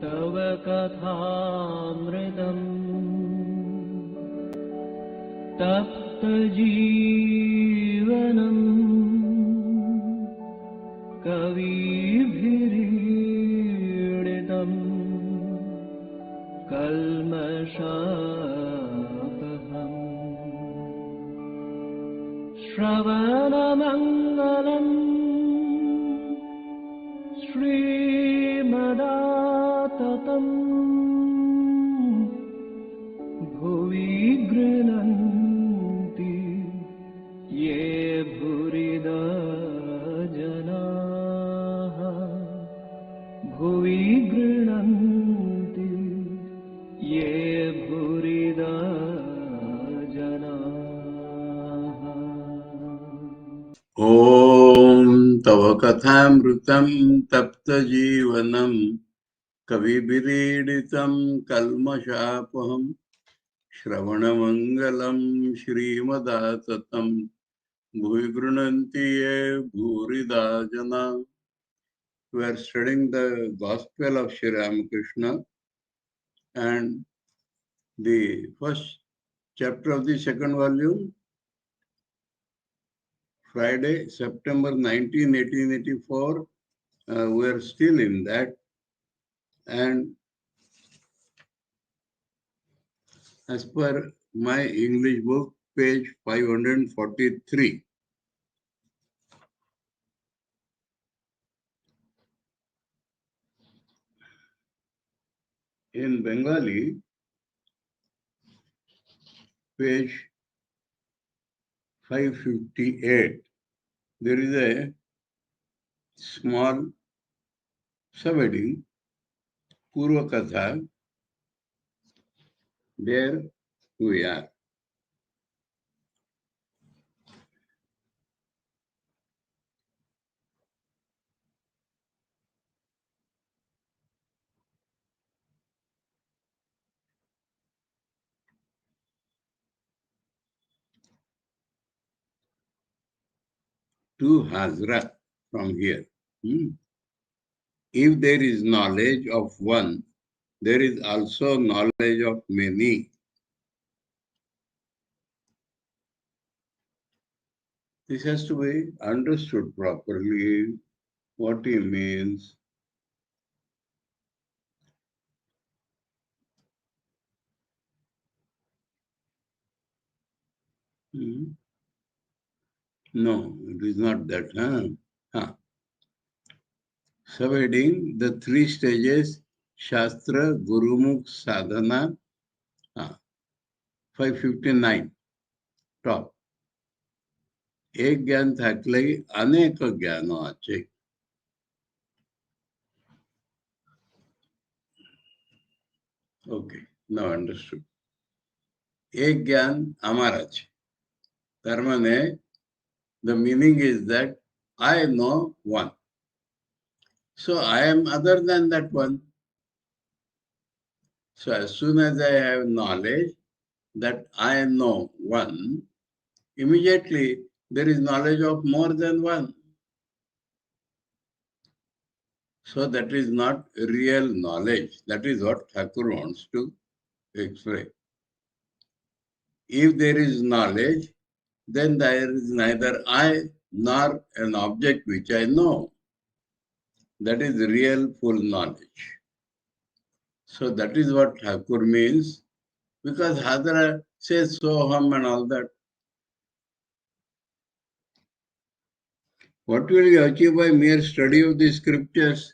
तव कथामृतम् तप्तजीवनम् कविभिरीडितम् कल्मषापहम् श्रवणमङ्गलम् श्रीमदाततम् भुवि गृह्णन्ति ये भूरिदा जनाः भुवि गृह्णन्ति ये भूरिदा जनाः। ॐ तव कथामृतं तप्तजीवनं कविभिरीडितं कल्मषापहं श्रवणमङ्गलं श्रीमदाततं भुवि गृह्णन्ति ये भूरिदा जना. We are studying the Gospel of Sri Ramakrishna and the first chapter of the second volume, Friday, September 19, 1884. We are still in that. And as per my English book, page 543. In Bengali, page 558, there is a small subheading, Purva Katha. There we are. To Hazra from here. If there is knowledge of one, there is also knowledge of many. This has to be understood properly, what he means. No, it is not that. Subheading the three stages, Shastra, Gurumukh, Sadhana, 559, top. एक ज्ञान थाकले अनेक ज्ञानो आचे. Okay, now understood. एक ज्ञान हमारा छे. Tarmane, the meaning is that I know one. So I am other than that one. So as soon as I have knowledge that I know one, immediately there is knowledge of more than one. So that is not real knowledge. That is what Thakur wants to explain. If there is knowledge, then there is neither I nor an object which I know. That is real full knowledge. So that is what Thakur means, because Hadra says Soham and all that. What will you achieve by mere study of the scriptures?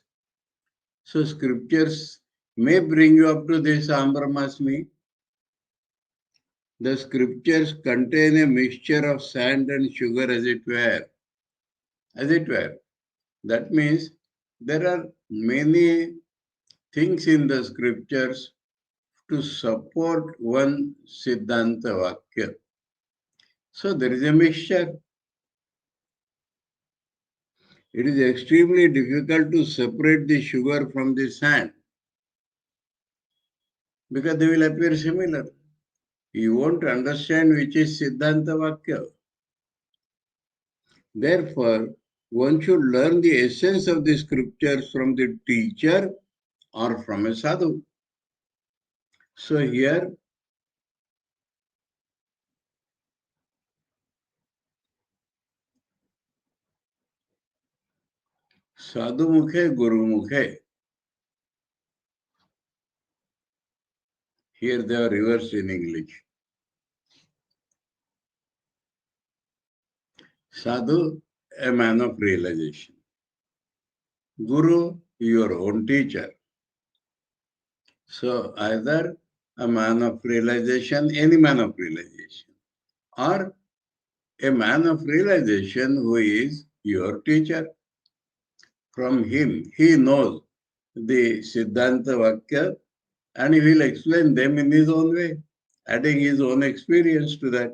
So scriptures may bring you up to this Ambramasmi. The scriptures contain a mixture of sand and sugar, as it were. As it were. That means there are many things in the scriptures to support one Siddhanta Vakya. So there is a mixture. It is extremely difficult to separate the sugar from the sand because they will appear similar. You won't understand which is Siddhanta Vakya. Therefore, one should learn the essence of the scriptures from the teacher or from a sadhu. So here, sadhu mukhe, guru mukhe. Here they are reversed in English. Sadhu, a man of realization. Guru, your own teacher. So either a man of realization, any man of realization, or a man of realization who is your teacher. From him, he knows the Siddhanta Vakya and he will explain them in his own way, adding his own experience to that.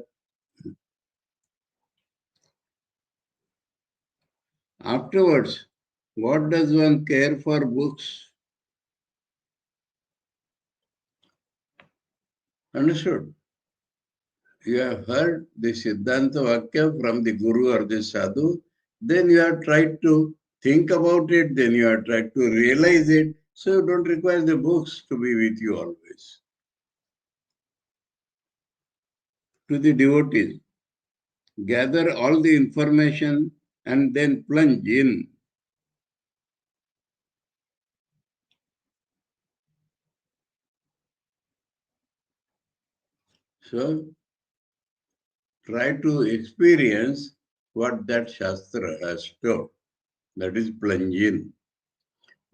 Afterwards, what does one care for books? Understood? You have heard the Siddhanta Vakya from the Guru or the Sadhu, then you have tried to think about it, then you have tried to realize it, so you don't require the books to be with you always. To the devotees, gather all the information and then plunge in. So, try to experience what that Shastra has told. That is plunge in.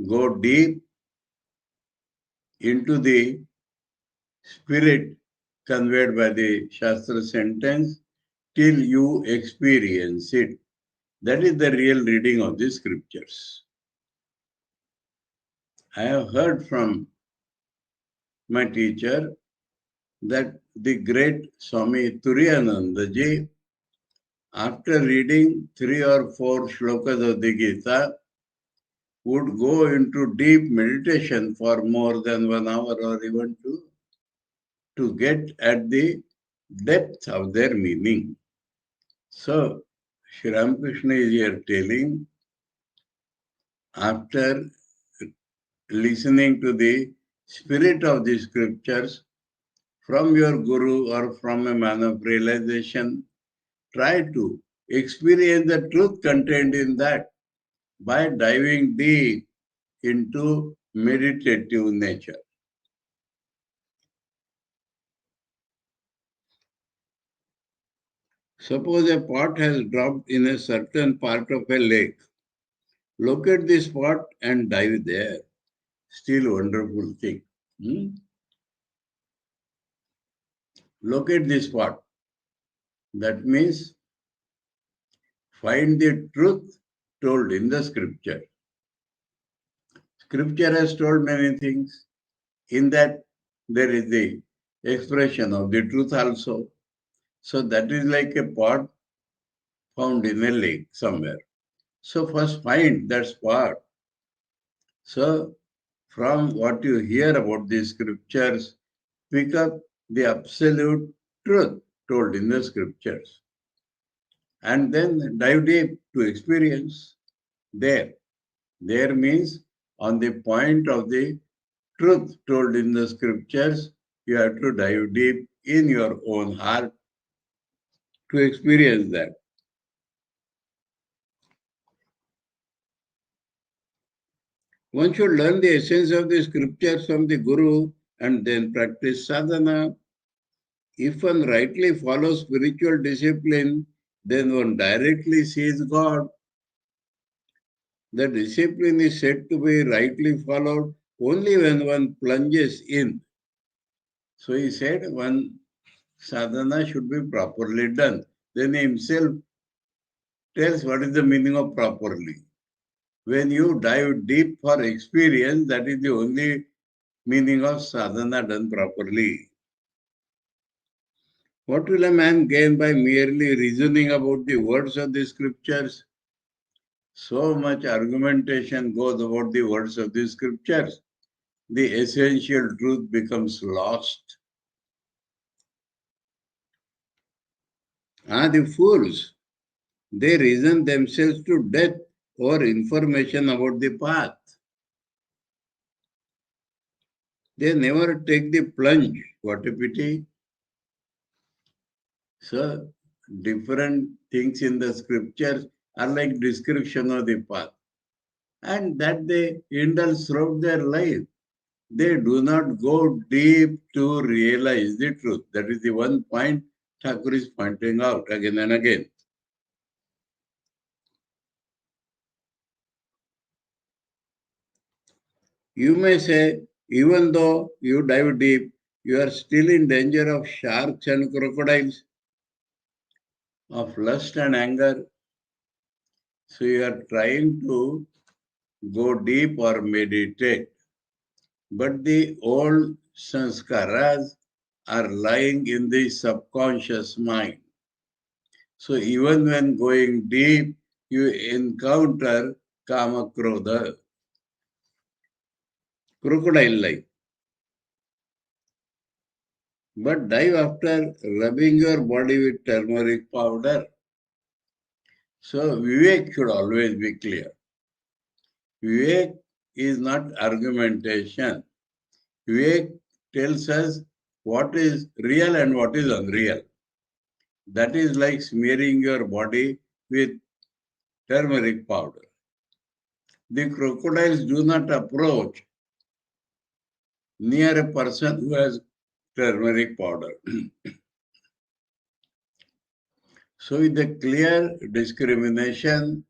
Go deep into the spirit conveyed by the Shastra sentence till you experience it. That is the real reading of the scriptures. I have heard from my teacher that the great Swami Turiyanandaji, after reading 3 or 4 shlokas of the Gita, would go into deep meditation for more than 1 hour or even 2 to get at the depth of their meaning. So, Sri Ramakrishna is here telling, after listening to the spirit of the scriptures from your guru or from a man of realization, try to experience the truth contained in that by diving deep into meditative nature. Suppose a pot has dropped in a certain part of a lake. Locate the spot and dive there. Still wonderful thing. Locate the spot. That means find the truth told in the scripture. Scripture has told many things. In that, there is the expression of the truth also. So that is like a pot found in a lake somewhere. So first find that spot. So from what you hear about the scriptures, pick up the absolute truth told in the scriptures. And then dive deep to experience there. There means on the point of the truth told in the scriptures, you have to dive deep in your own heart to experience that. One should learn the essence of the scriptures from the Guru and then practice sadhana. If one rightly follows spiritual discipline, then one directly sees God. The discipline is said to be rightly followed only when one plunges in. So he said one sadhana should be properly done. Then he himself tells what is the meaning of properly. When you dive deep for experience, that is the only meaning of sadhana done properly. What will a man gain by merely reasoning about the words of the scriptures? So much argumentation goes about the words of the scriptures. The essential truth becomes lost. The fools, they reason themselves to death over information about the path. They never take the plunge. What a pity. So, different things in the scriptures are like description of the path. And that they indulge throughout their life. They do not go deep to realize the truth. That is the one point Thakur is pointing out again and again. You may say, even though you dive deep, you are still in danger of sharks and crocodiles, of lust and anger. So you are trying to go deep or meditate. But the old sanskaras are lying in the subconscious mind. So even when going deep, you encounter kama krodha, crocodile like. But dive after rubbing your body with turmeric powder. So Vivek should always be clear. Vivek is not argumentation. Vivek tells us what is real and what is unreal. That is like smearing your body with turmeric powder. The crocodiles do not approach near a person who has turmeric powder. So with a clear discrimination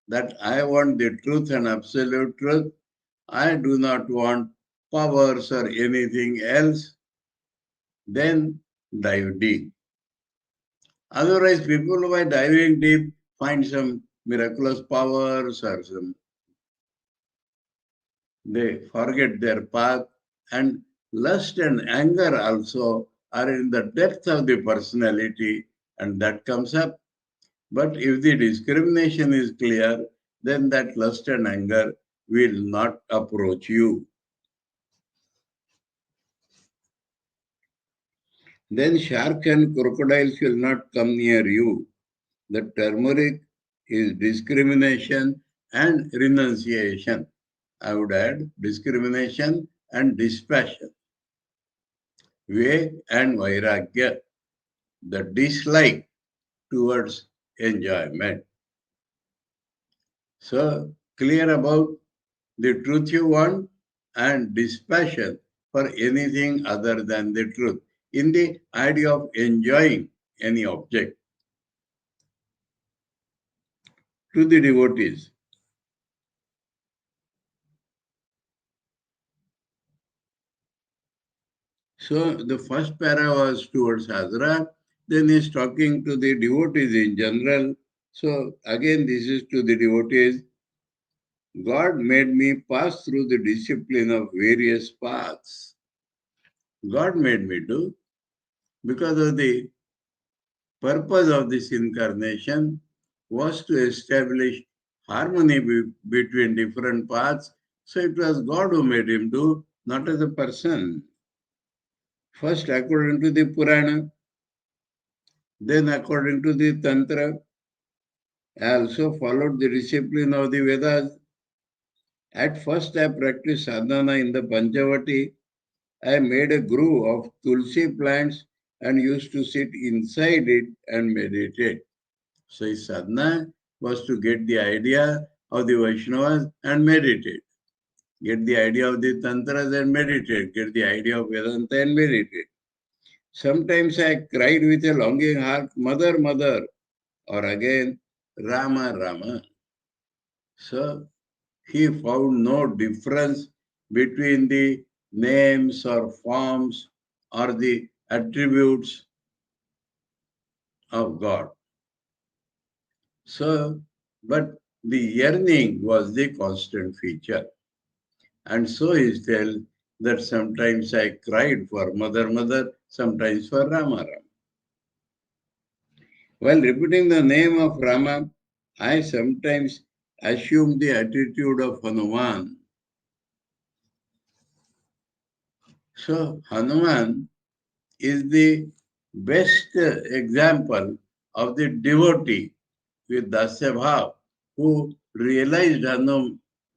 that I want the truth and absolute truth, I do not want powers or anything else, then dive deep. Otherwise, people by diving deep find some miraculous powers or they forget their path, and lust and anger also are in the depth of the personality, and that comes up. But if the discrimination is clear, then that lust and anger will not approach you. Then shark and crocodiles will not come near you. The turmeric is discrimination and renunciation. I would add discrimination and dispassion. Vivek and Vairagya, the dislike towards enjoyment. So, clear about the truth you want and dispassion for anything other than the truth in the idea of enjoying any object. To the devotees, so the first para was towards Hazara, then he's talking to the devotees in general. So again, this is to the devotees. God made me pass through the discipline of various paths. God made me do because of the purpose of this incarnation was to establish harmony between different paths. So it was God who made him do, not as a person. First, according to the Purana, then according to the Tantra, I also followed the discipline of the Vedas. At first, I practiced sadhana in the Panchavati. I made a grove of tulsi plants and used to sit inside it and meditate. So his sadhana was to get the idea of the Vaishnavas and meditate. Get the idea of the Tantras and meditate. Get the idea of Vedanta and meditate. Sometimes I cried with a longing heart, Mother, Mother, or again, Rama, Rama. So he found no difference between the names or forms or the attributes of God. So, but the yearning was the constant feature. And so he tells that sometimes I cried for Mother, Mother, sometimes for Rama, Rama. While repeating the name of Rama, I sometimes assume the attitude of Hanuman. So Hanuman is the best example of the devotee with Dasya Bhav who realized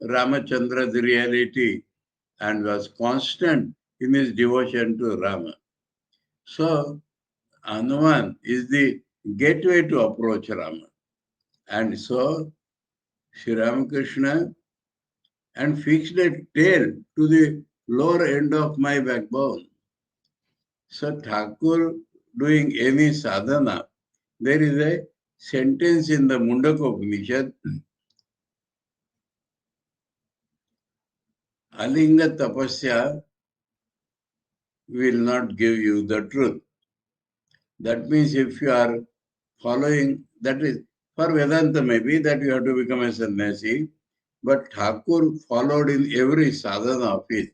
Ramachandra's reality and was constant in his devotion to Rama. So, Hanuman is the gateway to approach Rama. And so, Sri Ramakrishna and fixed a tail to the lower end of my backbone. So, Thakur doing any sadhana, there is a sentence in the Mundaka Upanishad, Alinga tapasya will not give you the truth. That means if you are following, that is, for Vedanta maybe that you have to become a sannyasi, but Thakur followed in every sadhana of his.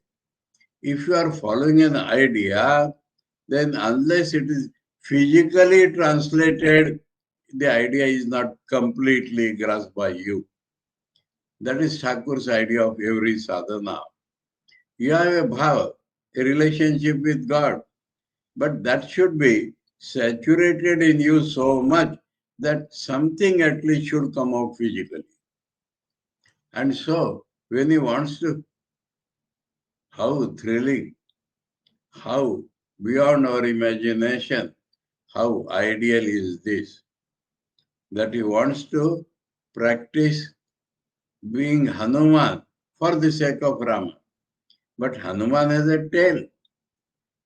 If you are following an idea, then unless it is physically translated, the idea is not completely grasped by you. That is Thakur's idea of every sadhana. You have a bhava, a relationship with God, but that should be saturated in you so much that something at least should come out physically. And so, when he wants to, how thrilling, how beyond our imagination, how ideal is this, that he wants to practice being Hanuman for the sake of Rama. But Hanuman has a tail.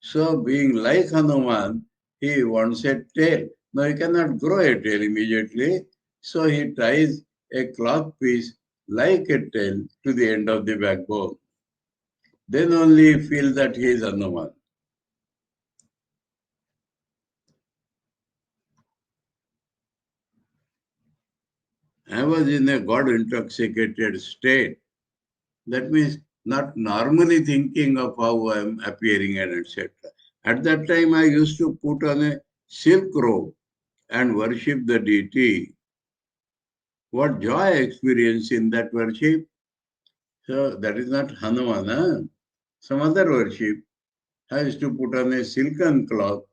So being like Hanuman, he wants a tail. Now he cannot grow a tail immediately. So he ties a cloth piece like a tail to the end of the backbone. Then only he feels that he is Hanuman. I was in a God intoxicated state. That means not normally thinking of how I am appearing and etc. At that time, I used to put on a silk robe and worship the deity. What joy I experienced in that worship. So that is not Hanuman, huh? Some other worship. I used to put on a silken cloth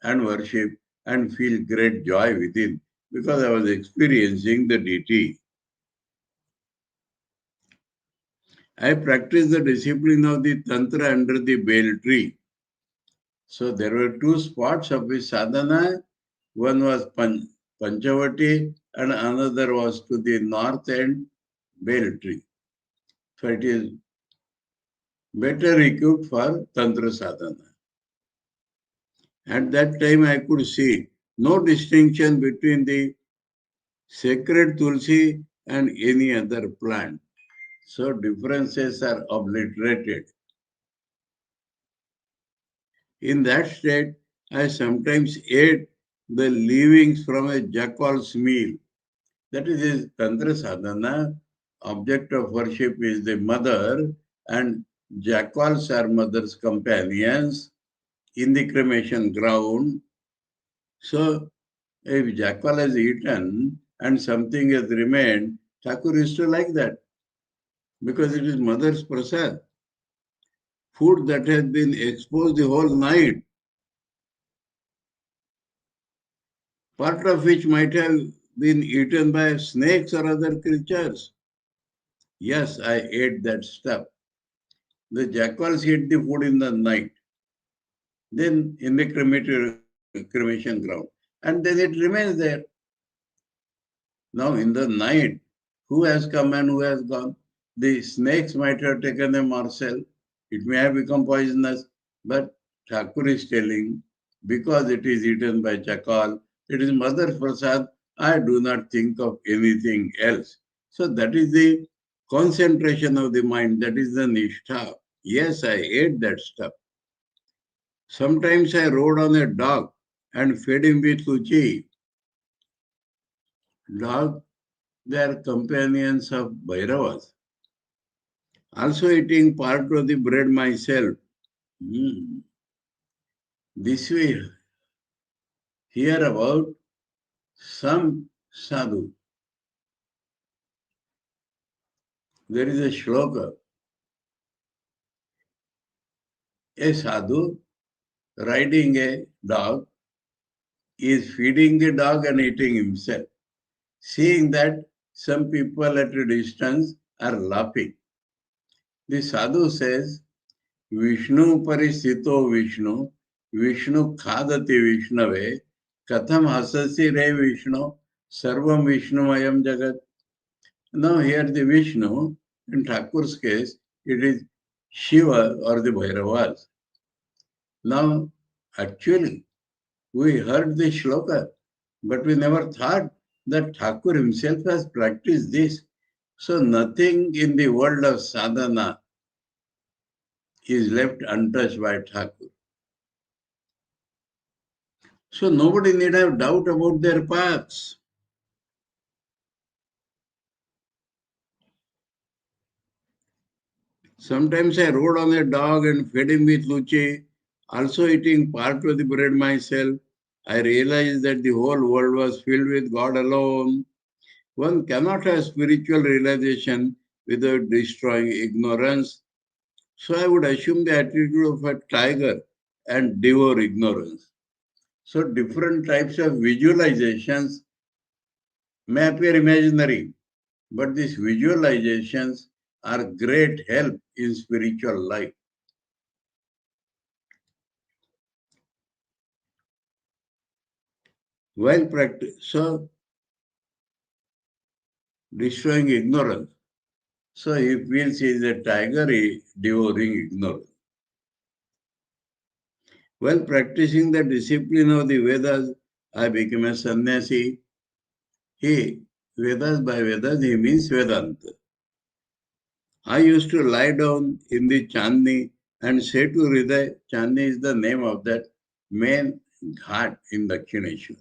and worship and feel great joy within because I was experiencing the deity. I practiced the discipline of the Tantra under the Bel tree. So there were two spots of his sadhana. One was Panchavati and another was to the north end, Bel tree. So it is better equipped for Tantra sadhana. At that time I could see no distinction between the sacred tulsi and any other plant. So differences are obliterated. In that state, I sometimes ate the leavings from a jackal's meal. That is his Tantra sadhana. Object of worship is the mother, and jackals are mother's companions in the cremation ground. So, if jackal has eaten and something has remained, Thakur used to like that because it is mother's prasad. Food that has been exposed the whole night, part of which might have been eaten by snakes or other creatures. Yes, I ate that stuff. The jackals eat the food in the night, then in the cremation ground, and then it remains there. Now, in the night, who has come and who has gone? The snakes might have taken a morsel. It may have become poisonous, but Thakur is telling, because it is eaten by jackal, it is mother's prasad, I do not think of anything else. So that is the concentration of the mind, that is the nishtha. Yes, I ate that stuff. Sometimes I rode on a dog and fed him with luchi. Dog, they are companions of Bhairavas. Also eating part of the bread myself. This we hear about some sadhu. There is a shloka. A sadhu riding a dog is feeding the dog and eating himself. Seeing that, some people at a distance are laughing. The sadhu says, Vishnu paristhito Vishnu, Vishnu khadati Vishnave, Katham hasasi re Vishnu, Sarvam Vishnumayam Jagat. Now here the Vishnu, in Thakur's case, it is Shiva or the Bhairavas. Now, actually, we heard the shloka, but we never thought that Thakur himself has practiced this. So nothing in the world of sadhana is left untouched by Thakur. So nobody need have doubt about their paths. Sometimes I rode on a dog and fed him with luchi, also eating part of the bread myself. I realized that the whole world was filled with God alone. One cannot have spiritual realization without destroying ignorance. So I would assume the attitude of a tiger and devour ignorance. So different types of visualizations may appear imaginary, but these visualizations are great help in spiritual life. While practice, so destroying ignorance. So he feels he is a tiger devouring ignorance. While practicing the discipline of the Vedas, I became a sannyasi. Vedas by Vedas, he means Vedanta. I used to lie down in the Chandni and say to Hriday, Chandni is the name of that main ghat in Dakshineshwar.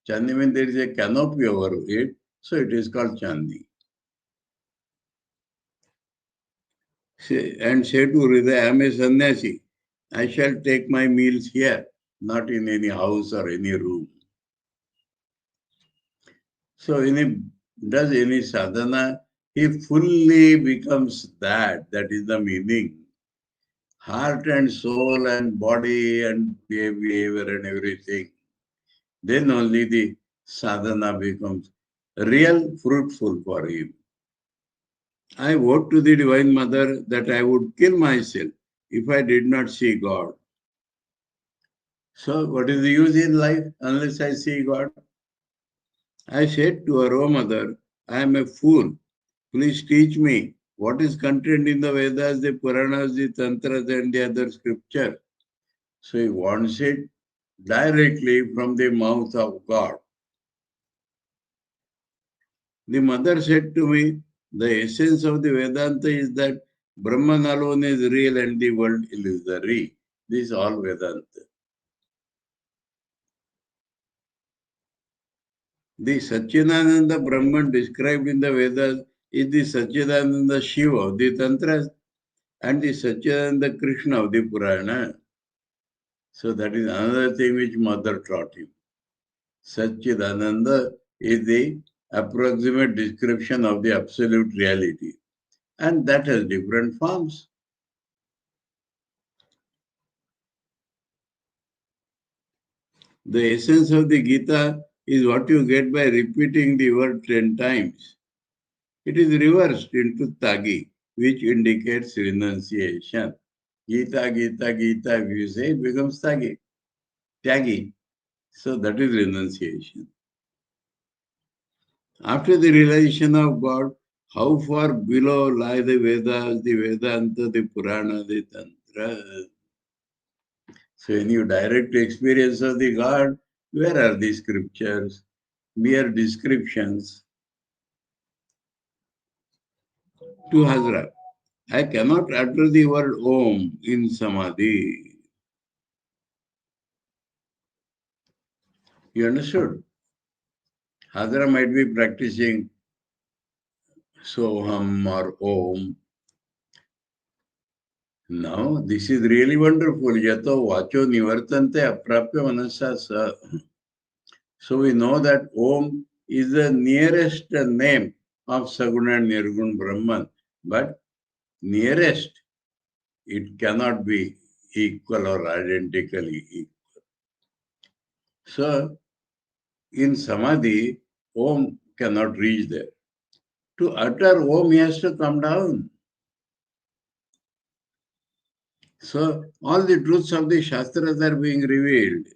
Chandni means there is a canopy over it, so it is called Chandni. And say to Hriday, I am a sannyasi. I shall take my meals here, not in any house or any room. So does any sadhana, he fully becomes that. That is the meaning. Heart and soul and body and behavior and everything. Then only the sadhana becomes real fruitful for him. I vowed to the Divine Mother that I would kill myself if I did not see God. So what is the use in life unless I see God? I said to her, "Oh Mother, I am a fool. Please teach me what is contained in the Vedas, the Puranas, the Tantras, and the other scripture." So he wants it directly from the mouth of God. The mother said to me, the essence of the Vedanta is that Brahman alone is real and the world illusory. This is all Vedanta. The Satchidananda Brahman described in the Vedas is the Satchidananda Shiva of the Tantras and the Satchidananda Krishna of the Purana. So that is another thing which mother taught him. Satchidananda is the approximate description of the absolute reality. And that has different forms. The essence of the Gita is what you get by repeating the word 10 times. It is reversed into Tagi, which indicates renunciation. Gita, Gita, Gita, if you say, it becomes Tagi. Tyagi. So that is renunciation. After the realization of God, how far below lie the Vedas, the Vedanta, the Purana, the Tantra? So when you direct experience of the God, where are the scriptures? Mere descriptions. To Hazra, I cannot utter the word Om in Samadhi. You understood? Hazra might be practicing Soham or Om. Now, this is really wonderful. Yato vacho nivartante aprapya manasa sa. So we know that Om is the nearest name of Saguna and Nirgun Brahman. But nearest, it cannot be equal or identically equal. So in Samadhi, Om cannot reach there. To utter Om, he has to come down. So all the truths of the Shastras are being revealed.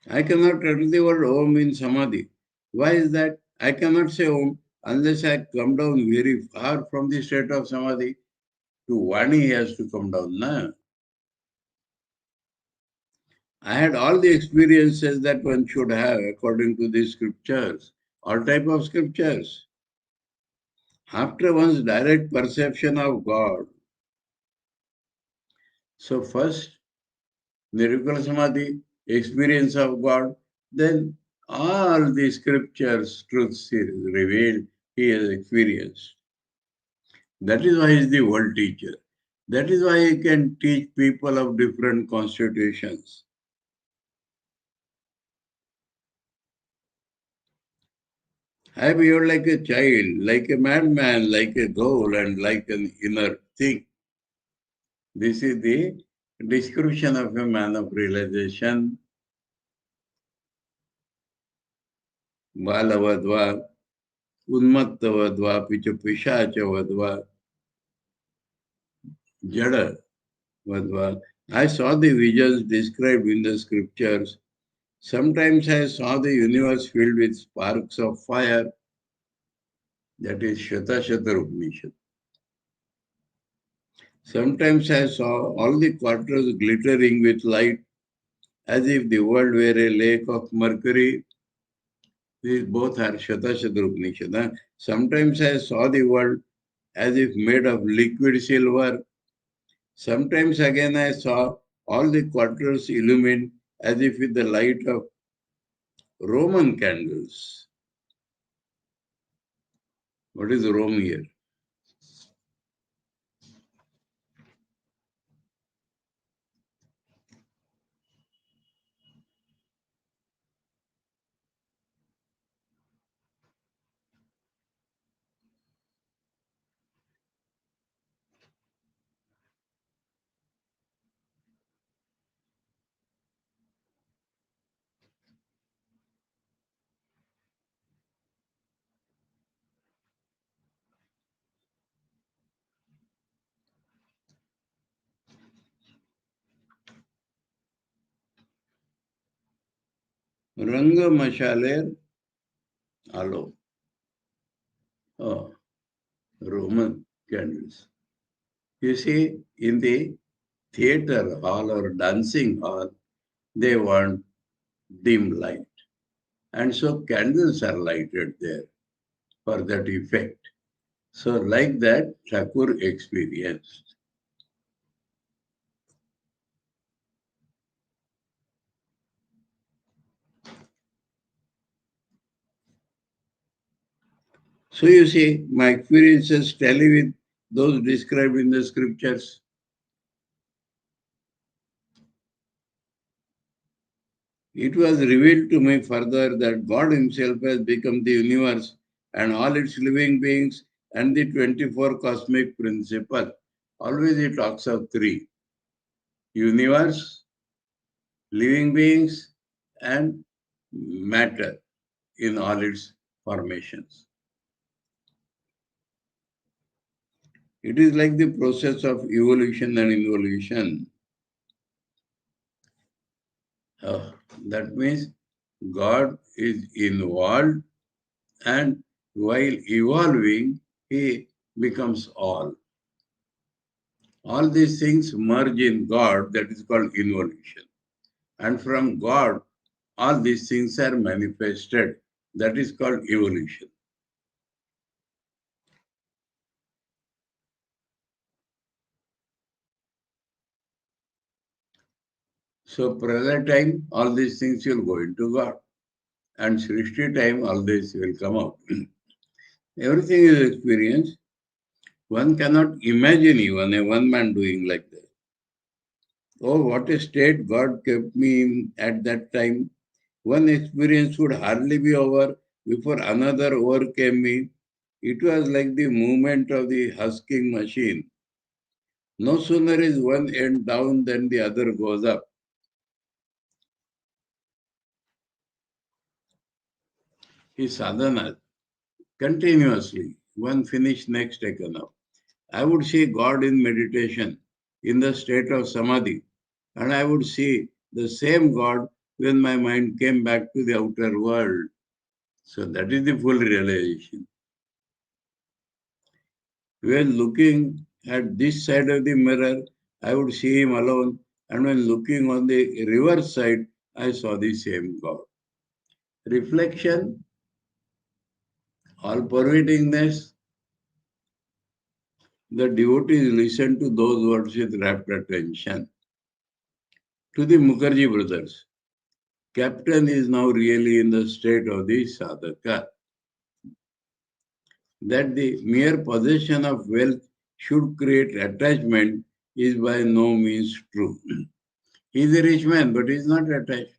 I cannot utter the word Om in Samadhi. Why is that? I cannot say Om unless I come down very far from the state of Samadhi. To Vani he has to come down. Na? I had all the experiences that one should have according to the scriptures, all type of scriptures. After one's direct perception of God, so first Nirvikala Samadhi, experience of God, then all the scriptures, truths he has revealed, he has experienced. That is why he is the world teacher. That is why he can teach people of different constitutions. I behave like a child, like a madman, like a ghoul, and like an inner thing. This is the description of a man of realization. Balavadva, Unmattavadva, Pichapishachavadva, Jada Vadva. I saw the visions described in the scriptures. Sometimes I saw the universe filled with sparks of fire. That is Shatashatar Upanishad. Sometimes I saw all the quarters glittering with light as if the world were a lake of mercury. These both are Shatashatar Upanishad. Sometimes I saw the world as if made of liquid silver. Sometimes again I saw all the quarters illumined as if with the light of Roman candles. What is Rome here? Ranga Mashaler Alo. Oh, Roman candles. You see, in the theater hall or dancing hall, they want dim light. And so candles are lighted there for that effect. So, like that, Thakur experienced. So, you see, my experiences tally with those described in the scriptures. It was revealed to me further that God Himself has become the universe and all its living beings and the 24 cosmic principle. Always He talks of three: universe, living beings, and matter in all its formations. It is like the process of evolution and involution. That means God is involved, and while evolving, He becomes all. All these things merge in God, that is called involution. And from God, all these things are manifested, that is called evolution. So, prayer time, all these things will go into God. And Srishti time, all this will come out. Everything is experienced. One cannot imagine even a one man doing like that. Oh, what a state God kept me in at that time. One experience would hardly be over before another overcame me. It was like the movement of the husking machine. No sooner is one end down than the other goes up. His sadhana continuously. one finish, next taken up. I would see God in meditation, in the state of samadhi, and I would see the same God when my mind came back to the outer world. So that is the full realization. When looking at this side of the mirror, I would see him alone, and when looking on the reverse side, I saw the same God. Reflection, all pervadingness, the devotees listen to those words with rapt attention. To the Mukherjee brothers, Captain is now really in the state of the sadhaka. That the mere possession of wealth should create attachment is by no means true. He is a rich man, but he is not attached.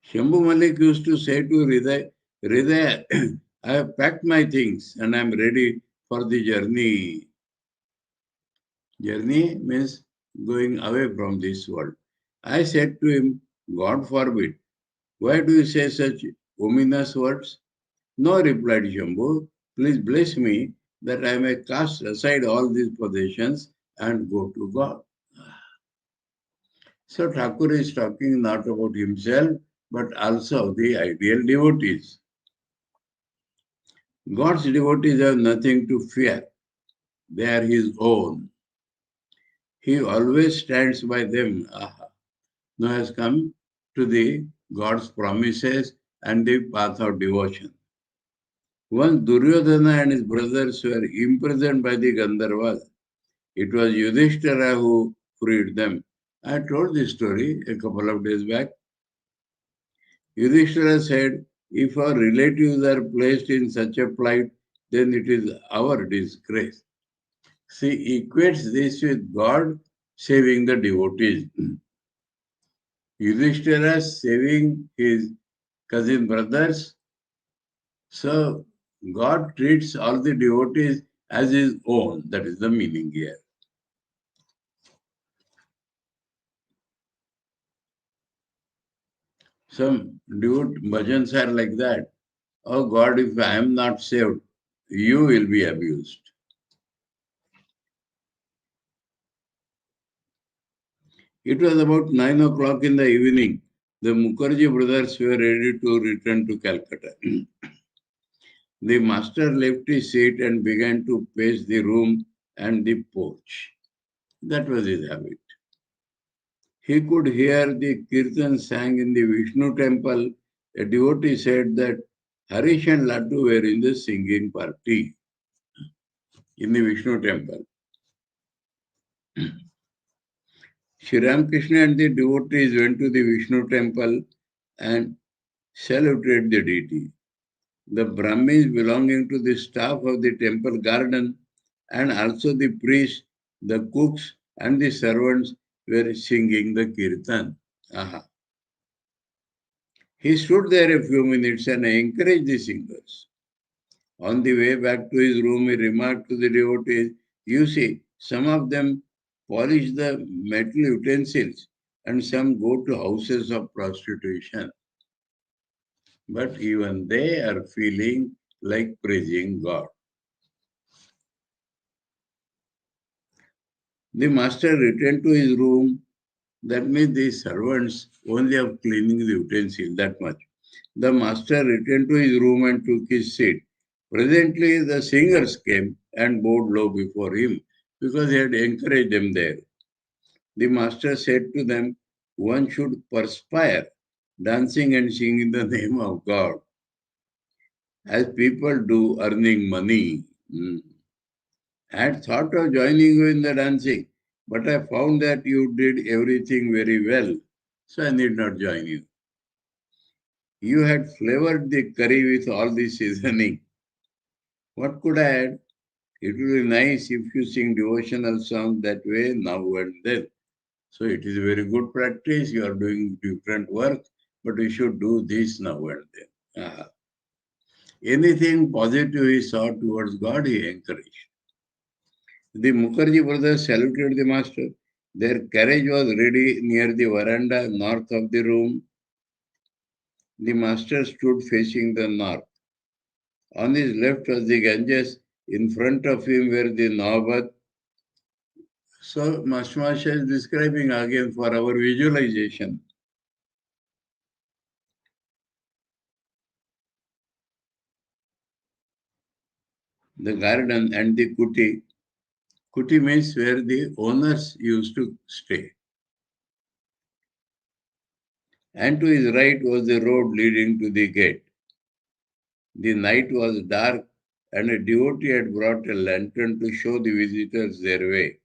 Shambhu Malik used to say to Hridaya, I have packed my things and I am ready for the journey. Journey means going away from this world. I said to him, God forbid, why do you say such ominous words? No, replied Shambhu, please bless me that I may cast aside all these possessions and go to God. So Thakur is talking not about himself, but also the ideal devotees. God's devotees have nothing to fear. They are his own. He always stands by them. Now has come to the God's promises and the path of devotion. Once Duryodhana and his brothers were imprisoned by the Gandharvas. It was Yudhishthira who freed them. I told this story a couple of days back. Yudhishthira said, if our relatives are placed in such a plight, then it is our disgrace. He equates this with God saving the devotees. Yudhishthira saving his cousin brothers. So God treats all the devotees as his own. That is the meaning here. Some bhajans are like that. Oh God, if I am not saved, you will be abused. It was about 9 o'clock in the evening. The Mukherjee brothers were ready to return to Calcutta. The master left his seat and began to pace the room and the porch. That was his habit. He could hear the kirtan sang in the Vishnu temple. A devotee said that Harish and Laddu were in the singing party in the Vishnu temple. Sri Ramakrishna and the devotees went to the Vishnu temple and saluted the deity. The Brahmins belonging to the staff of the temple garden and also the priests, the cooks and the servants were singing the kirtan. He stood there a few minutes and encouraged the singers. On the way back to his room, he remarked to the devotees, you see, some of them polish the metal utensils and some go to houses of prostitution. But even they are feeling like praising God. The master returned to his room. That means the servants only have cleaning the utensil, that much. The master returned to his room and took his seat. Presently, the singers came and bowed low before him because he had encouraged them there. The master said to them, one should perspire, dancing and singing in the name of God, as people do earning money. I had thought of joining you in the dancing, but I found that you did everything very well, so I need not join you. You had flavored the curry with all the seasoning. What could I add? It would be nice if you sing devotional songs that way now and then. So it is a very good practice. You are doing different work, but you should do this now and then. Anything positive he saw towards God, he encouraged. The Mukherjee brothers saluted the master. Their carriage was ready near the veranda north of the room. The master stood facing the north. On his left was the Ganges. In front of him were the Nawabat. So Mashmasha is describing again for our visualization. The garden and the kuti. Kuti means where the owners used to stay. And to his right was the road leading to the gate. The night was dark, and a devotee had brought a lantern to show the visitors their way.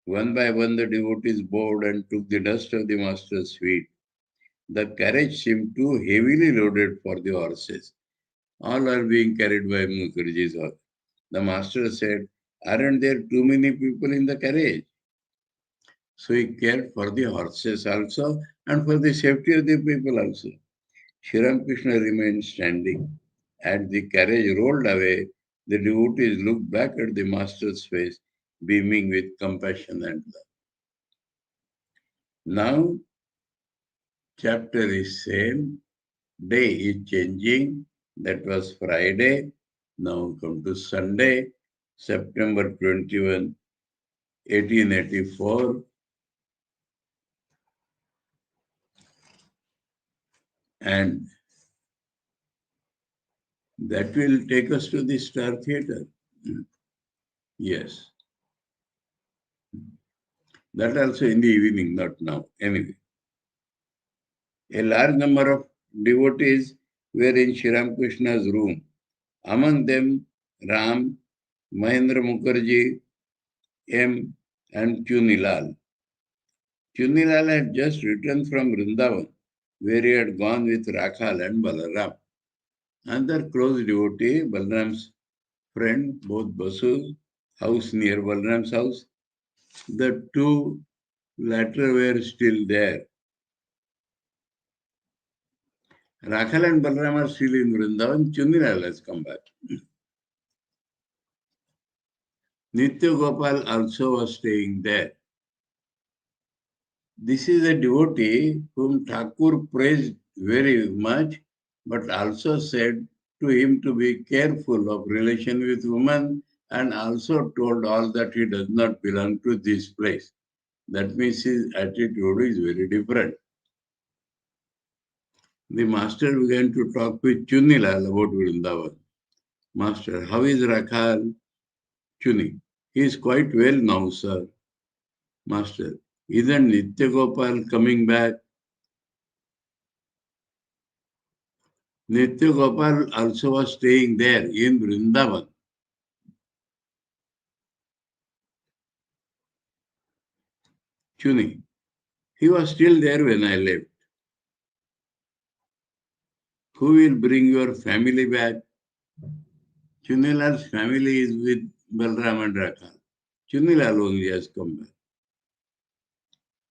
One by one, the devotees bowed and took the dust of the master's feet. The carriage seemed too heavily loaded for the horses. All are being carried by Mukherjee's horse. The master said, "Aren't there too many people in the carriage?" So he cared for the horses also and for the safety of the people also. Sri Ramakrishna remained standing. As the carriage rolled away, the devotees looked back at the master's face, beaming with compassion and love. Now, chapter is same, day is changing. That was Friday. Now come to Sunday, September 21, 1884. And that will take us to the Star Theatre. Yes. That also in the evening, not now. Anyway. A large number of devotees were in Sri Ramakrishna's room. Among them, Ram, Mahendra Mukherjee, M. and Chunilal. Chunilal had just returned from Vrindavan, where he had gone with Rakhal and Balaram. Another close devotee, Balaram's friend, both Basu's house near Balaram's house. The two latter were still there. Rakhal and Balaram are still in Vrindavan. Chunilal has come back. Nitya Gopal also was staying there. This is a devotee whom Thakur praised very much, but also said to him to be careful of relation with women, and also told all that he does not belong to this place. That means his attitude is very different. The master began to talk with Chunilal about Vrindavan. Master, how is Rakhal? Chuni, he is quite well now, sir. Master, isn't Nitya Gopal coming back? Nitya Gopal also was staying there in Vrindavan. Chuni, he was still there when I left. Who will bring your family back? Chunilal's family is with Balram and Rakhal. Chunilal only has come back.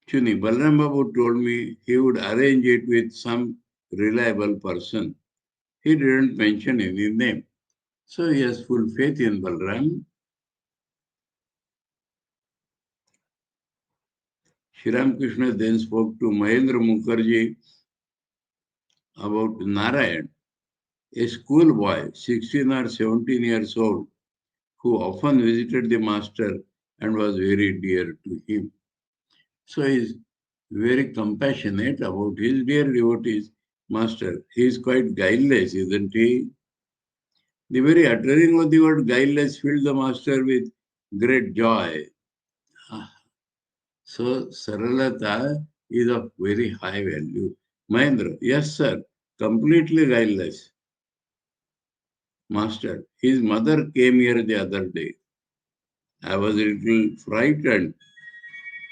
Chuni, Balram Babu told me he would arrange it with some reliable person. He didn't mention any name. So he has full faith in Balram. Sri Ramakrishna then spoke to Mahendra Mukherjee about Narayan, a schoolboy, 16 or 17 years old, who often visited the master and was very dear to him. So he is very compassionate about his dear devotees. Master, he is quite guileless, isn't he? The very uttering of the word guileless filled the master with great joy. So Saralata is of very high value. Mahendra, yes sir, completely guileless. Master, his mother came here the other day. I was a little frightened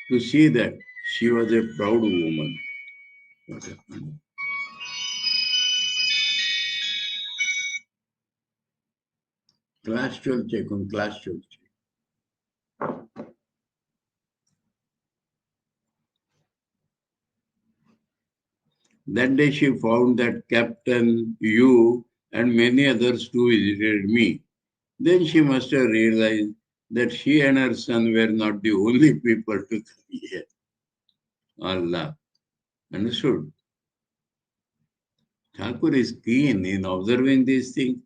to see that she was a proud woman. What happened? Class 12 check on class 12 check. That day she found that Captain, you, and many others too visited me. Then she must have realized that she and her son were not the only people to come here. Allah. Understood? Thakur is keen in observing these things.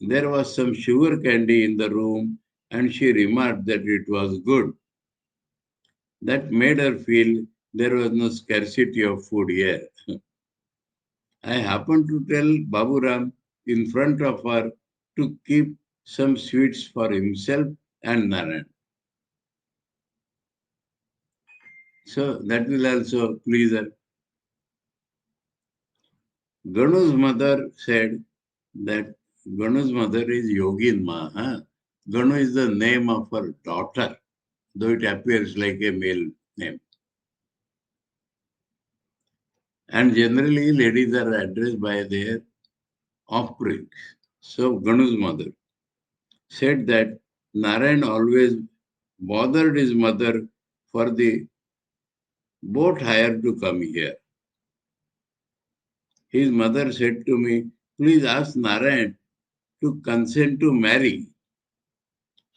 There was some sugar candy in the room and she remarked that it was good. That made her feel there was no scarcity of food here. I happened to tell Baburam in front of her to keep some sweets for himself and Narayan. So that will also please her. Ganu's mother said that Ganu's mother is Yogin Ma. Huh? Ganu is the name of her daughter, though it appears like a male name. And generally, ladies are addressed by their offspring. So Ganu's mother said that Narayan always bothered his mother for the boat hire to come here. His mother said to me, please ask Narayan to consent to marry.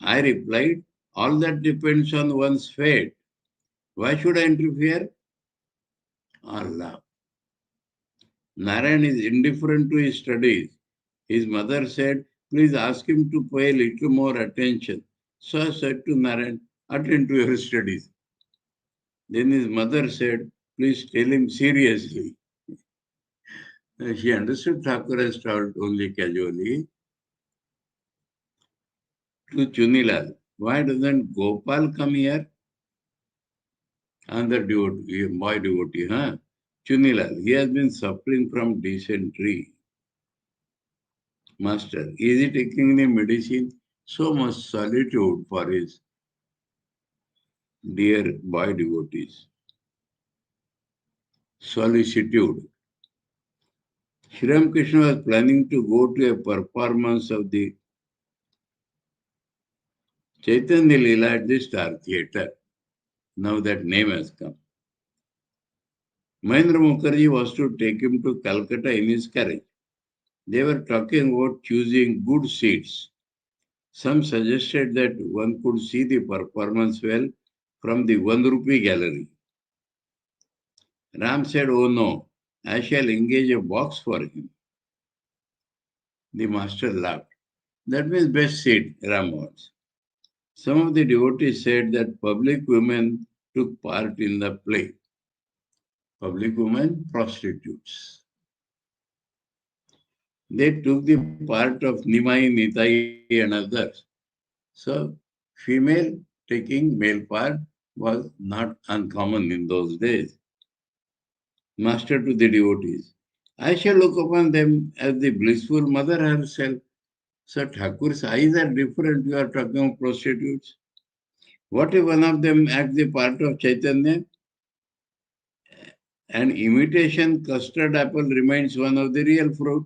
I replied, all that depends on one's fate. Why should I interfere? Allah. Narayan is indifferent to his studies. His mother said, please ask him to pay a little more attention. So I said to Narayan, attend to your studies. Then his mother said, please tell him seriously. She understood Thakur has told only casually. To Chunilal, why doesn't Gopal come here? Another devotee, boy devotee, huh? Chunilal, he has been suffering from dysentery. Master, is he taking any medicine? So much solitude for his dear boy devotees. Solicitude. Sri Ramakrishna was planning to go to a performance of the Chaitanya Leela at the Star Theatre. Now that name has come. Mahendra Mukherjee was to take him to Calcutta in his carriage. They were talking about choosing good seats. Some suggested that one could see the performance well from the 1 rupee gallery. Ram said, oh no, I shall engage a box for him. The master laughed. That means best seat, Ram wants. Some of the devotees said that public women took part in the play. Public women, prostitutes. They took the part of Nimai, Nitai and others. So, female taking male part was not uncommon in those days. Master to the devotees, I shall look upon them as the blissful mother herself. So Thakur's eyes are different. You are talking of prostitutes. What if one of them acts the part of Chaitanya? An imitation custard apple remains one of the real fruit.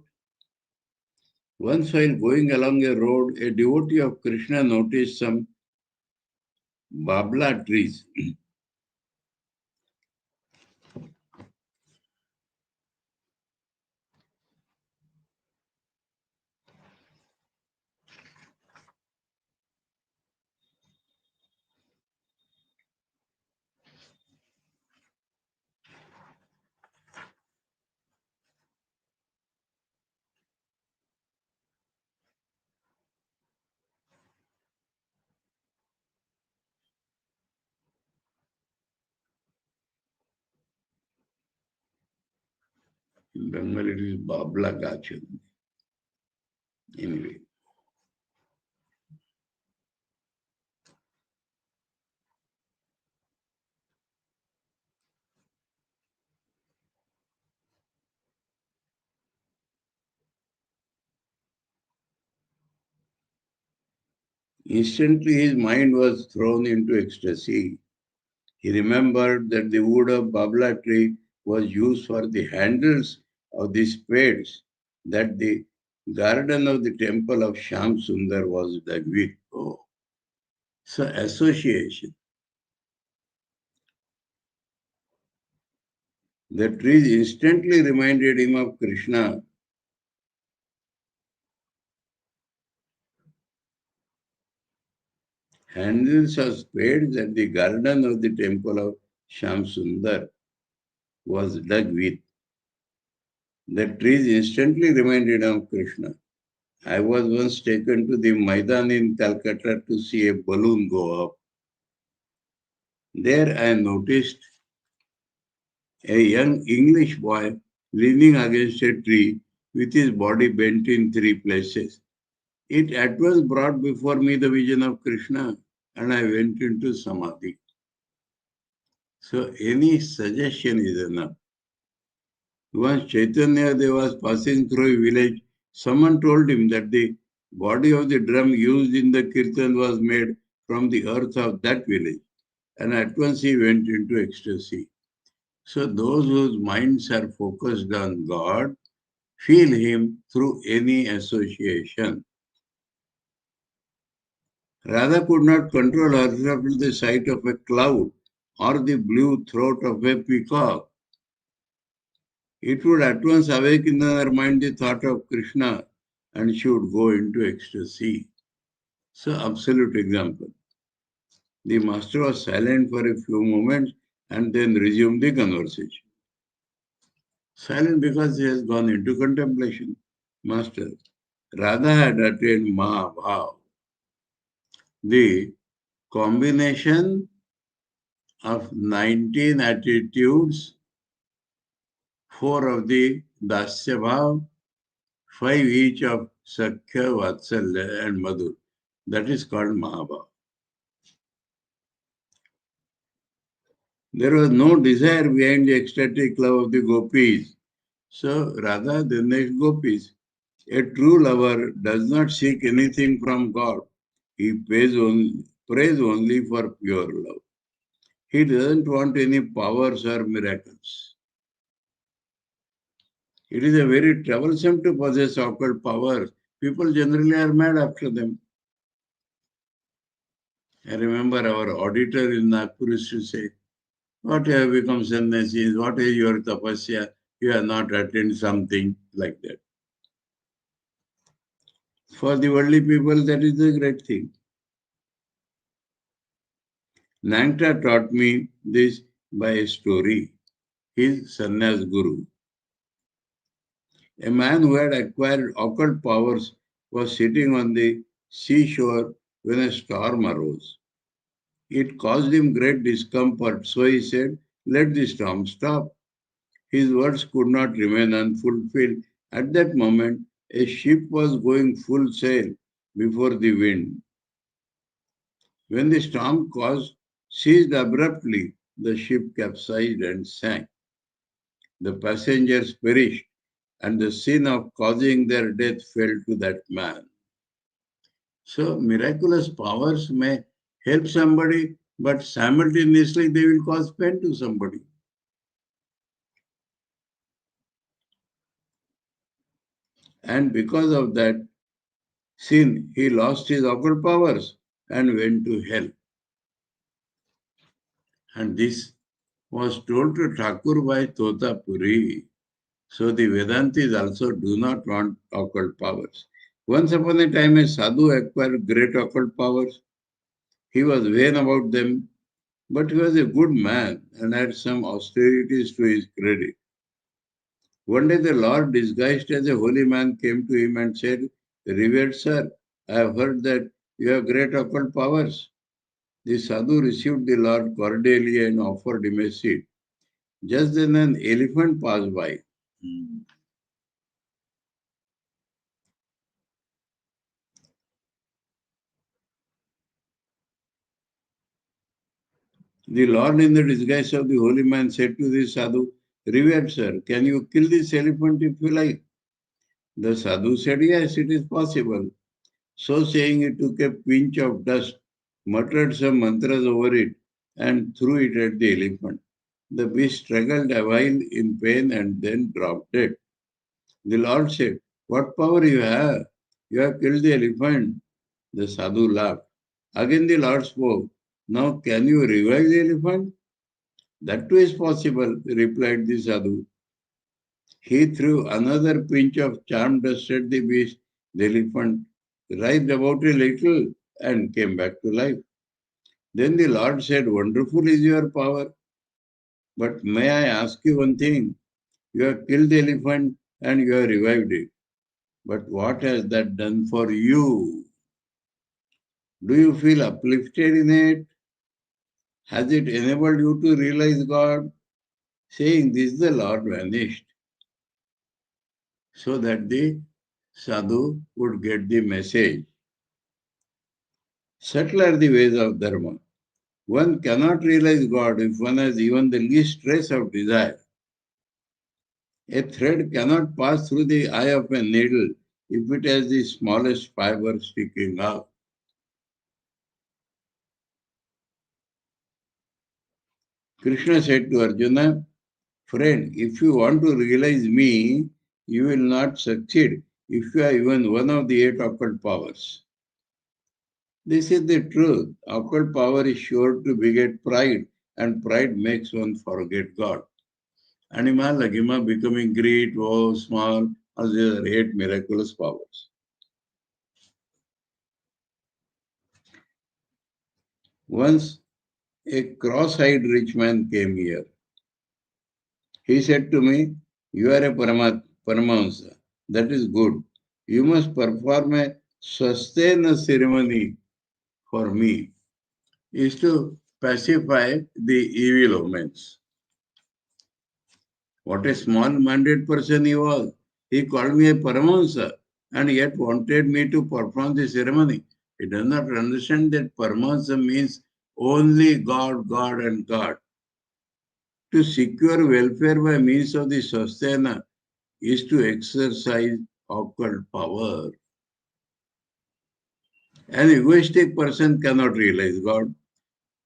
Once while going along a road, a devotee of Krishna noticed some babla trees. In Bengal, it is babla gachan. Anyway. Instantly, his mind was thrown into ecstasy. He remembered that the wood of babla tree was used for the handles of the spades, that the garden of the temple of Sham Sundar was dug with. Oh, so association. The trees instantly reminded him of Krishna. Handles of spades at the garden of the temple of Sham Sundar was dug with. The trees instantly reminded him of Krishna. I was once taken to the Maidan in Calcutta to see a balloon go up. There I noticed a young English boy leaning against a tree with his body bent in three places. It at once brought before me the vision of Krishna, and I went into Samadhi. So any suggestion is enough. Once Chaitanya Deva was passing through a village, someone told him that the body of the drum used in the kirtan was made from the earth of that village, and at once he went into ecstasy. So those whose minds are focused on God feel Him through any association. Radha could not control herself to the sight of a cloud or the blue throat of a peacock. It would at once awaken in her mind the thought of Krishna, and she would go into ecstasy. So, absolute example. The master was silent for a few moments and then resumed the conversation. Silent because he has gone into contemplation. Master, Radha had attained Mahabhav. The combination of 19 attitudes, 4 of the Dasya Bhav, 5 each of Sakhya, Vatsalya and Madhur. That is called Mahabhav. There was no desire behind the ecstatic love of the gopis. So, rather than the gopis, a true lover does not seek anything from God. He prays only for pure love. He doesn't want any powers or miracles. It is a very troublesome to possess occult powers. People generally are mad after them. I remember our auditor in Nagpur used to say, what you have become sannyasis, what is your tapasya, you have not attained something like that. For the worldly people, that is a great thing. Nangta taught me this by a story. His sannyas guru, a man who had acquired occult powers, was sitting on the seashore when a storm arose. It caused him great discomfort, so he said, let the storm stop. His words could not remain unfulfilled. At that moment, a ship was going full sail before the wind. When the storm ceased abruptly, the ship capsized and sank. The passengers perished, and the sin of causing their death fell to that man. So, miraculous powers may help somebody, but simultaneously they will cause pain to somebody. And because of that sin, he lost his occult powers and went to hell. And this was told to Thakur by Totapuri. So the Vedantis also do not want occult powers. Once upon a time, a sadhu acquired great occult powers. He was vain about them, but he was a good man and had some austerities to his credit. One day the Lord, disguised as a holy man, came to him and said, revered sir, I have heard that you have great occult powers. The sadhu received the Lord cordially and offered him a seat. Just then an elephant passed by. The Lord, in the disguise of the holy man, said to the sadhu, revered sir, can you kill this elephant if you like? The sadhu said, yes, it is possible. So saying, he took a pinch of dust, muttered some mantras over it, and threw it at the elephant. The beast struggled a while in pain and then dropped dead. The Lord said, what power you have? You have killed the elephant. The sadhu laughed. Again the Lord spoke. Now can you revive the elephant? That too is possible, replied the sadhu. He threw another pinch of charm dust at the beast. The elephant writhed about a little and came back to life. Then the Lord said, wonderful is your power. But may I ask you one thing? You have killed the elephant and you have revived it. But what has that done for you? Do you feel uplifted in it? Has it enabled you to realize God? Saying this, the Lord vanished so that the sadhu would get the message. Subtle are the ways of dharma. One cannot realize God if one has even the least trace of desire. A thread cannot pass through the eye of a needle if it has the smallest fiber sticking out. Krishna said to Arjuna, friend, if you want to realize me, you will not succeed if you are even one of the 8 occult powers. This is the truth. Occult power is sure to beget pride, and pride makes one forget God. Anima, Lagima, becoming great, oh, small, as there are 8 miraculous powers. Once a cross-eyed rich man came here. He said to me, you are a Paramahansa. That is good. You must perform a Swasthena ceremony for me. Is to pacify the evil omens. What a small-minded person he was. He called me a Paramahansa and yet wanted me to perform the ceremony. He does not understand that Paramahansa means only God, God and God. To secure welfare by means of the Swasthena is to exercise occult power. An egoistic person cannot realize God.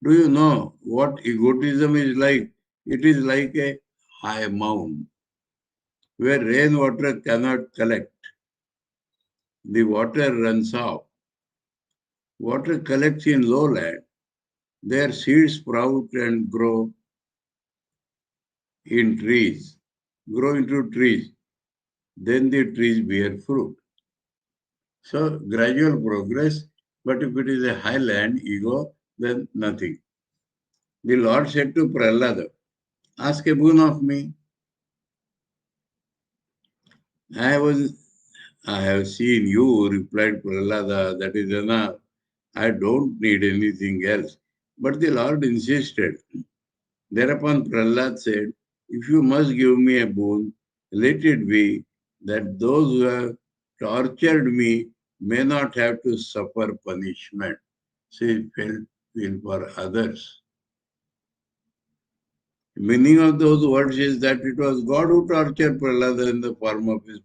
Do you know what egotism is like? It is like a high mound where rainwater cannot collect. The water runs off. Water collects in lowland. Their seeds sprout and grow in trees, grow into trees. Then the trees bear fruit. So gradual progress, but if it is a highland ego, then nothing. The Lord said to Prahlada, ask a boon of me. I have seen you, replied Prahlada, that is enough. I don't need anything else. But the Lord insisted. Thereupon Prahlad said, if you must give me a boon, let it be that those who have tortured me may not have to suffer punishment. So he felt feel for others. The meaning of those words is that it was God who tortured Prahlada in the form of his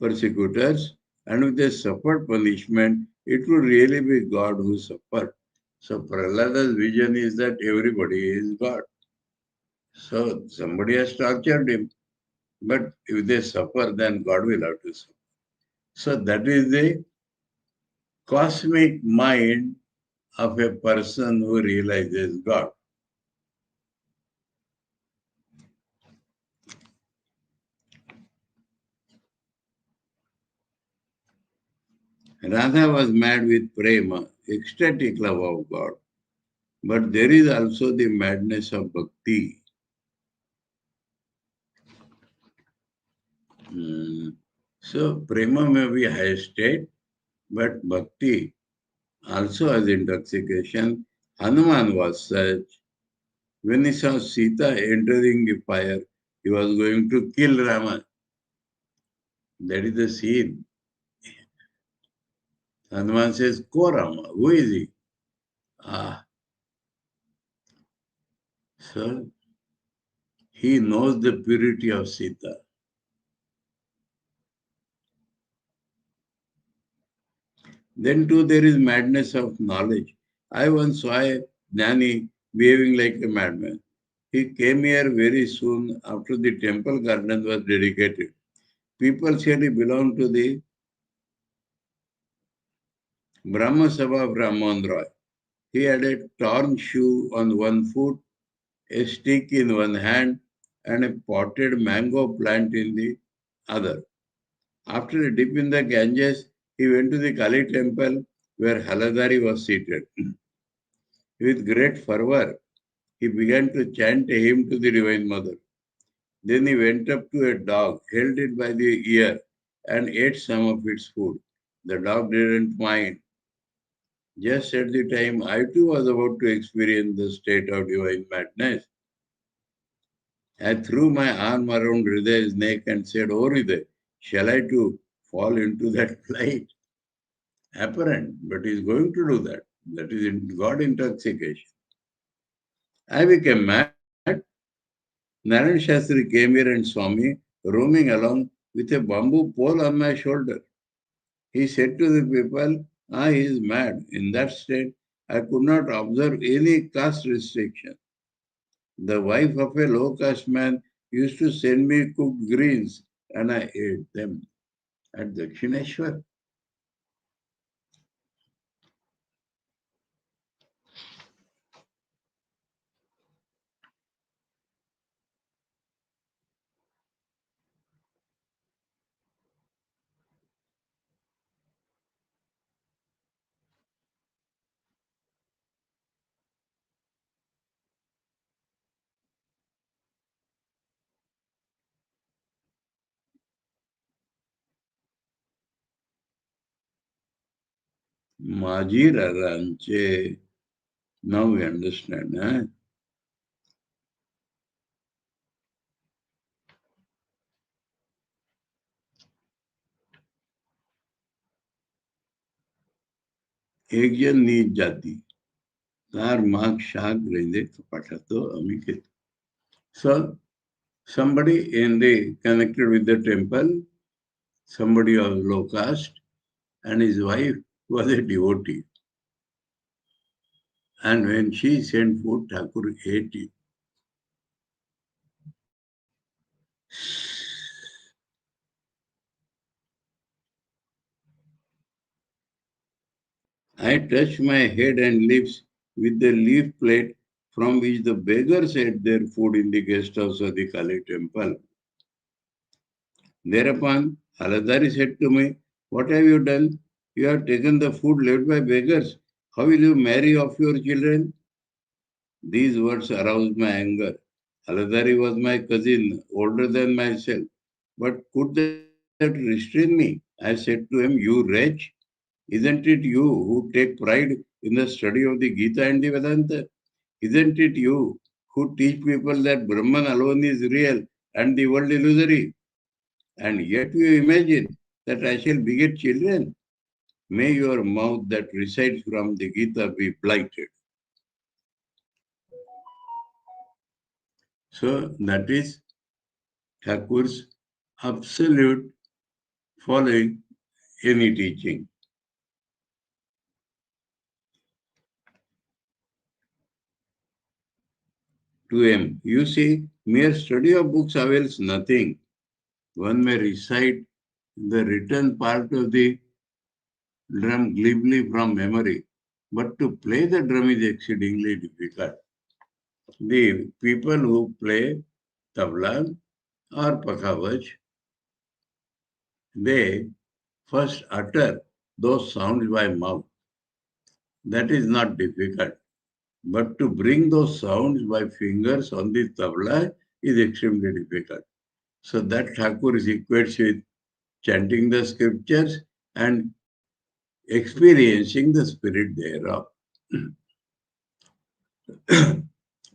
persecutors, and if they suffered punishment, it would really be God who suffered. So Prahlada's vision is that everybody is God. So somebody has tortured him, but if they suffer, then God will have to suffer. So that is the cosmic mind of a person who realizes God. Radha was mad with prema, ecstatic love of God. But there is also the madness of bhakti. So prema may be high state, but bhakti also has intoxication. Hanuman was such. When he saw Sita entering the fire, he was going to kill Rama. That is the scene. Hanuman says, Ko Rama, who is he? Ah, so he knows the purity of Sita. Then too there is madness of knowledge. I once saw a Jnani behaving like a madman. He came here very soon after the temple garden was dedicated. People said he belonged to the Brahma Sabha of Ramohan Roy. He had a torn shoe on one foot, a stick in one hand, and a potted mango plant in the other. After a dip in the Ganges, he went to the Kali temple where Haladari was seated. With great fervor, he began to chant a hymn to the Divine Mother. Then he went up to a dog, held it by the ear, and ate some of its food. The dog didn't mind. Just at the time I too was about to experience the state of divine madness, I threw my arm around Hriday's neck and said, "Oh Hriday, shall I too fall into that plight?" Apparent, but he's going to do that. That is in God intoxication. I became mad. Narayan Shastri came here and saw me roaming along with a bamboo pole on my shoulder. He said to the people, he is mad. In that state, I could not observe any caste restriction. The wife of a low caste man used to send me cooked greens and I ate them at Dakshineshwar. Majira Ranche. Now we understand. एक जन नीच जाति तार मार्ग saag रेंदे पठातो अमिके. So somebody in the connected with the temple, somebody of low caste, and his wife was a devotee. And when she sent food, Thakur ate it. I touched my head and lips with the leaf plate from which the beggars ate their food in the guest house of the Kali temple. Thereupon, Haladari said to me, "What have you done? You have taken the food left by beggars. How will you marry off your children?" These words aroused my anger. Haladari was my cousin, older than myself. But could that restrain me? I said to him, "You wretch, isn't it you who take pride in the study of the Gita and the Vedanta? Isn't it you who teach people that Brahman alone is real and the world illusory? And yet you imagine that I shall beget children? May your mouth that recites from the Gita be blighted." So that is Thakur's absolute following any teaching. To him, you see, mere study of books avails nothing. One may recite the written part of the drum glibly from memory, but to play the drum is exceedingly difficult. The people who play tabla or pakhavaj, they first utter those sounds by mouth. That is not difficult. But to bring those sounds by fingers on the tabla is extremely difficult. So that Thakur is equates with chanting the scriptures and experiencing the spirit thereof.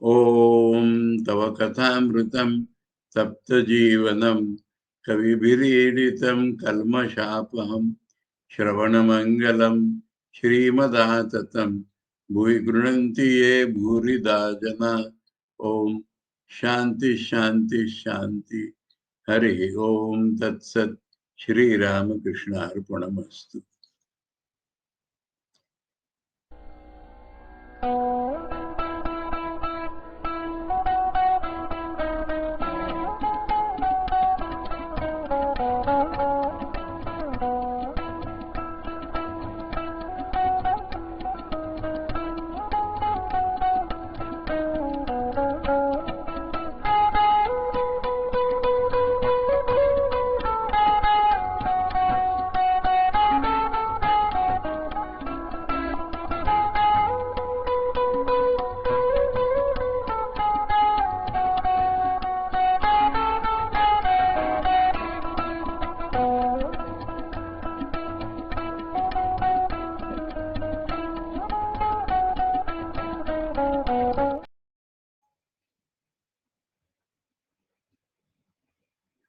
Om Tava Kathāmritam Tapta Jivanam Kavibhireditam Kalmashapaham Shravanamangalam Shrimadaatatam Bhuvi Grunanti Ye Bhurida Jana. Om Shanti Shanti Shanti. Hari Om Tat Sat. Sri Ramakrishna Arpanamastu.